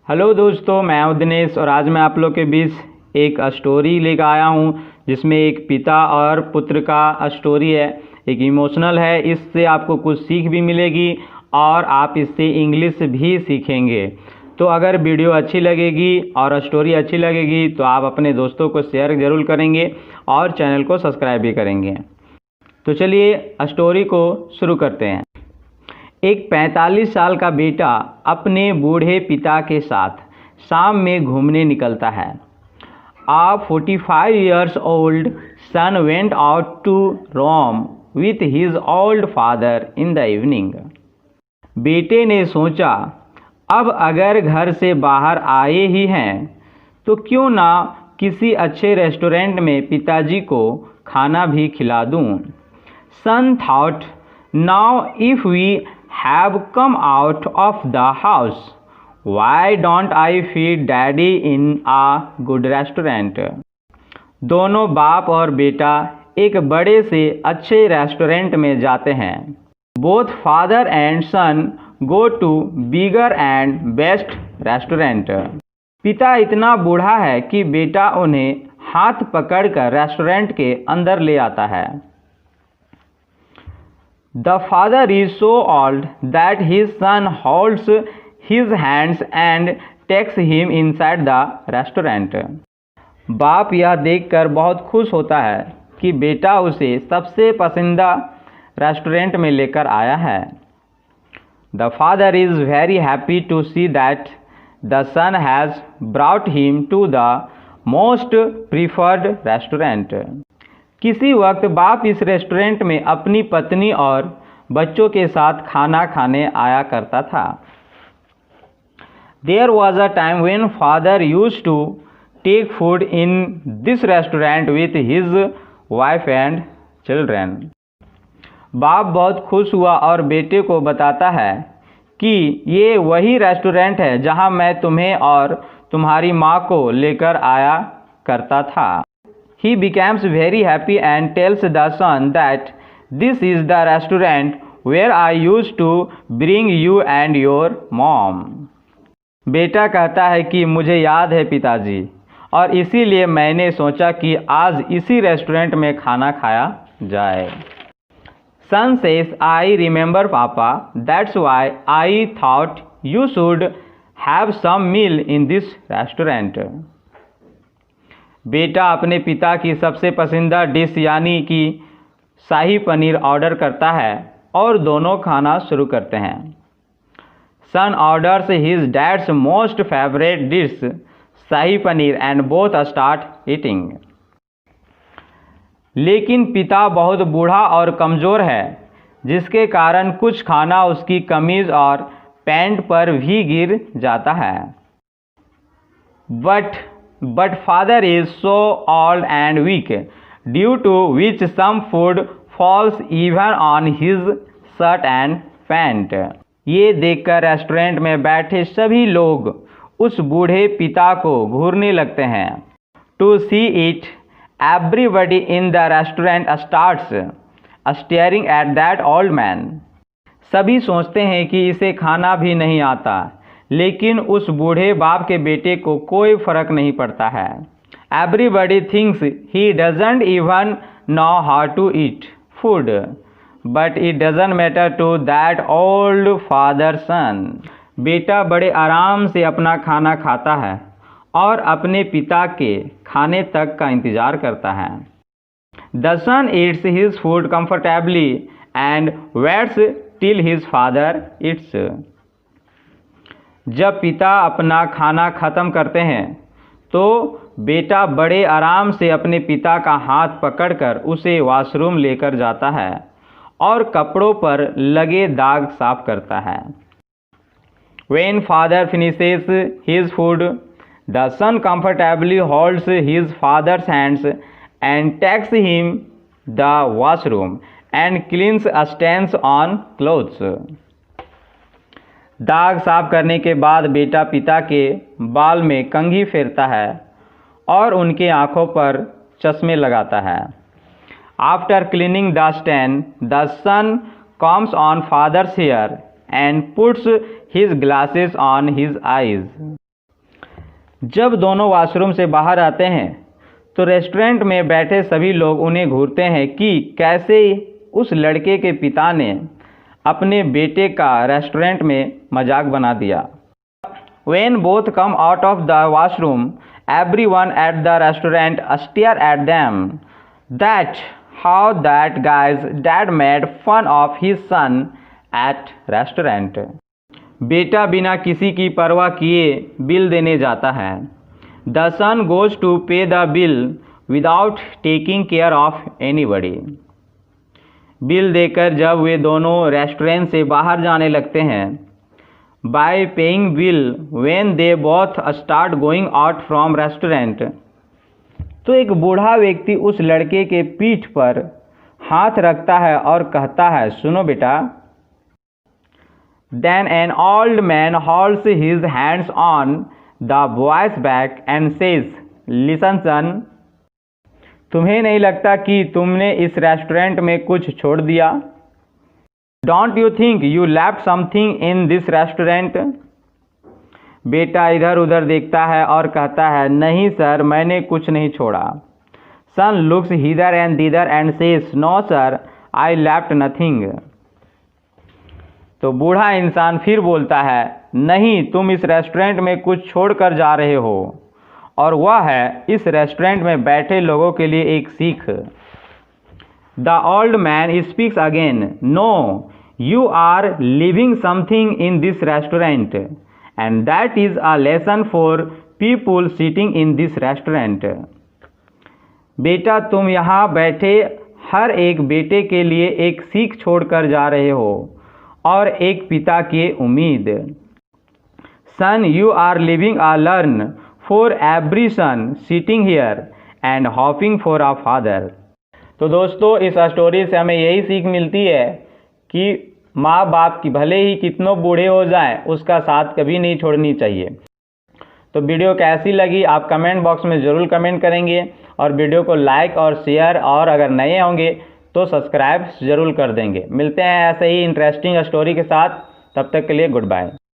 Hello दोस्तों, मैं हूं दिनेश और आज मैं आप लोग के बीच एक स्टोरी लेकर आया हूं जिसमें एक पिता और पुत्र का स्टोरी है। एक इमोशनल है, इससे आपको कुछ सीख भी मिलेगी और आप इससे इंग्लिश भी सीखेंगे। तो अगर वीडियो अच्छी लगेगी और स्टोरी अच्छी लगेगी तो आप अपने दोस्तों को शेयर ज़रूर करेंगे और चैनल को सब्सक्राइब भी करेंगे। तो चलिए स्टोरी को शुरू करते हैं। एक 45 साल का बेटा अपने बूढ़े पिता के साथ शाम में घूमने निकलता है। A 45 years old son went out to roam with his old father in the evening. बेटे ने सोचा, अब अगर घर से बाहर आए ही हैं तो क्यों ना किसी अच्छे रेस्टोरेंट में पिताजी को खाना भी खिला दूं। Son thought, now if we have come out of the house, why don't I feed daddy in a good restaurant? दोनों बाप और बेटा एक बड़े से अच्छे रेस्टोरेंट में जाते हैं। Both father and son go to bigger and best restaurant. पिता इतना बूढ़ा है कि बेटा उन्हें हाथ पकड़कर रेस्टोरेंट के अंदर ले आता है। The father is so old that his son holds his hands and takes him inside the restaurant. बाप यह देखकर बहुत खुश होता है कि बेटा उसे सबसे पसंदीदा रेस्टोरेंट में लेकर आया है। The father is very happy to see that the son has brought him to the most preferred restaurant. किसी वक्त बाप इस रेस्टोरेंट में अपनी पत्नी और बच्चों के साथ खाना खाने आया करता था। There was a time when father used to take food in this restaurant with his wife and children. बाप बहुत खुश हुआ और बेटे को बताता है कि ये वही रेस्टोरेंट है जहां मैं तुम्हें और तुम्हारी माँ को लेकर आया करता था। He becomes very happy and tells the son that this is the restaurant where I used to bring you and your mom. बेटा कहता है कि मुझे याद है पिताजी, और इसीलिए मैंने सोचा कि आज इसी रेस्टोरेंट में खाना खाया जाए। Son says, I remember papa, that's why I thought you should have some meal in this restaurant. बेटा अपने पिता की सबसे पसंदीदा डिश यानी कि शाही पनीर ऑर्डर करता है और दोनों खाना शुरू करते हैं। Son orders his dad's most favorite dish, shahi paneer, and both start eating. लेकिन पिता बहुत बूढ़ा और कमज़ोर है, जिसके कारण कुछ खाना उसकी कमीज़ और पैंट पर भी गिर जाता है। But father is so old and weak, due to which some food falls even on his shirt and pant. ये देखकर रेस्टोरेंट में बैठे सभी लोग उस बूढ़े पिता को घूरने लगते हैं। To see it, everybody in the restaurant starts staring at that old man. सभी सोचते हैं कि इसे खाना भी नहीं आता, लेकिन उस बूढ़े बाप के बेटे को कोई फर्क नहीं पड़ता है। Everybody thinks he doesn't even know how to eat food, but it doesn't matter to that old father-son. बेटा बड़े आराम से अपना खाना खाता है और अपने पिता के खाने तक का इंतज़ार करता है। The son eats his food comfortably and waits till his father eats. जब पिता अपना खाना ख़त्म करते हैं तो बेटा बड़े आराम से अपने पिता का हाथ पकड़कर उसे वॉशरूम लेकर जाता है और कपड़ों पर लगे दाग साफ करता है। When father finishes his food, the son comfortably holds his father's hands and takes him the washroom and cleans stains on clothes. दाग साफ करने के बाद बेटा पिता के बाल में कंघी फेरता है और उनके आँखों पर चश्मे लगाता है। After cleaning the stain, the son combs on father's hair and puts his glasses on his eyes. जब दोनों वॉशरूम से बाहर आते हैं तो रेस्टोरेंट में बैठे सभी लोग उन्हें घूरते हैं कि कैसे उस लड़के के पिता ने अपने बेटे का रेस्टोरेंट में मजाक बना दिया। When both come out of the washroom, everyone at the restaurant stare at them. That how that guy's dad made fun of his son at restaurant. बेटा बिना किसी की परवाह किए बिल देने जाता है। The son goes to pay the bill without taking care of anybody. Bill देकर जब वे दोनों रेस्टोरेंट से बाहर जाने लगते हैं, by paying bill when they both start going out from restaurant, तो एक बूढ़ा व्यक्ति उस लड़के के पीठ पर हाथ रखता है और कहता है, सुनो बेटा। Then an old man holds his hands on the boy's back and says, listen son, तुम्हें नहीं लगता कि तुमने इस रेस्टोरेंट में कुछ छोड़ दिया? Don't you think you left something in this restaurant? बेटा इधर उधर देखता है और कहता है, नहीं सर, मैंने कुछ नहीं छोड़ा। Son looks hither and thither and says, no sir, I left nothing. तो बूढ़ा इंसान फिर बोलता है, नहीं, तुम इस रेस्टोरेंट में कुछ छोड़कर जा रहे हो, और वह है इस रेस्टोरेंट में बैठे लोगों के लिए एक सीख। The old man speaks again, no, you are living something in this restaurant and that is a lesson for people sitting in this restaurant. बेटा, तुम यहाँ बैठे हर एक बेटे के लिए एक सीख छोड़कर जा रहे हो और एक पिता की उम्मीद। Son, you are living a learn for every son sitting here and hoping for a father. तो दोस्तों, इस स्टोरी से हमें यही सीख मिलती है कि माँ बाप की भले ही कितनों बूढ़े हो जाएं, उसका साथ कभी नहीं छोड़नी चाहिए। तो वीडियो कैसी लगी आप कमेंट बॉक्स में ज़रूर कमेंट करेंगे, और वीडियो को लाइक और शेयर, और अगर नए होंगे तो सब्सक्राइब ज़रूर कर देंगे। मिलते हैं ऐसे ही इंटरेस्टिंग स्टोरी के साथ, तब तक के लिए गुड बाय।